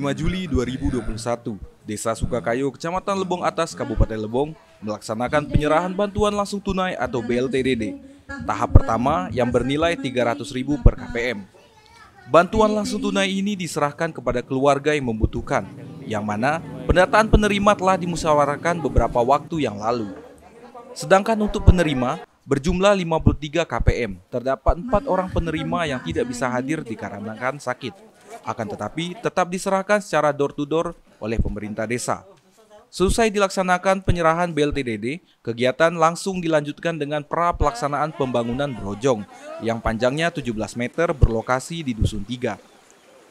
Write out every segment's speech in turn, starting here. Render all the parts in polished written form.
5 Juli 2021, Desa Sukakayo, Kecamatan Lebong Atas, Kabupaten Lebong, melaksanakan penyerahan bantuan langsung tunai atau BLTDD. Tahap pertama yang bernilai Rp300.000 per KPM. Bantuan langsung tunai ini diserahkan kepada keluarga yang membutuhkan, yang mana pendataan penerima telah dimusyawarahkan beberapa waktu yang lalu. Sedangkan untuk penerima berjumlah 53 KPM, terdapat 4 orang penerima yang tidak bisa hadir dikarenakan sakit. Akan tetapi tetap diserahkan secara door-to-door oleh pemerintah desa. Selesai dilaksanakan penyerahan BLTDD, kegiatan langsung dilanjutkan dengan pra-pelaksanaan pembangunan Brojong yang panjangnya 17 meter berlokasi di Dusun 3.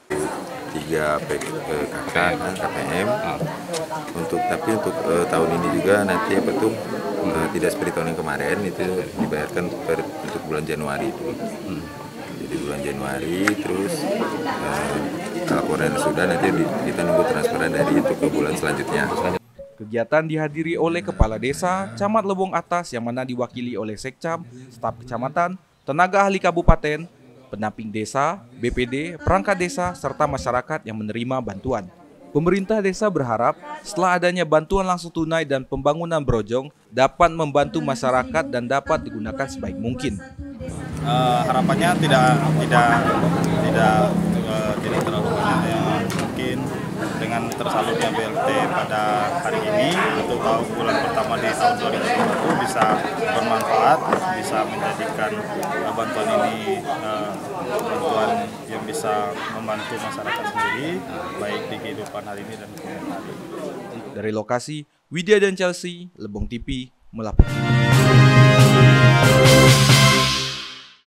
3 KPM tapi untuk tahun ini juga nanti tidak seperti tahun yang kemarin itu dibayarkan untuk bulan Januari itu. Jadi bulan Januari terus laporan sudah nanti kita nunggu transferan dari itu ke bulan selanjutnya. Kegiatan dihadiri oleh Kepala Desa, Camat Lebong Atas yang mana diwakili oleh Sekcam, staf kecamatan, tenaga ahli kabupaten, pendamping desa, BPD, perangkat desa, serta masyarakat yang menerima bantuan. Pemerintah desa berharap setelah adanya bantuan langsung tunai dan pembangunan Brojong dapat membantu masyarakat dan dapat digunakan sebaik mungkin. Harapannya tidak terlalu banyak yang mungkin dengan tersalurnya BLT pada hari ini untuk bulan pertama di tahun 2020 bisa bermanfaat, bisa menjadikan bantuan ini bantuan yang bisa membantu masyarakat sendiri baik di kehidupan hari ini dan kemudian hari. Dari lokasi, Widya dan Chelsea, Lebong TV melaporkan.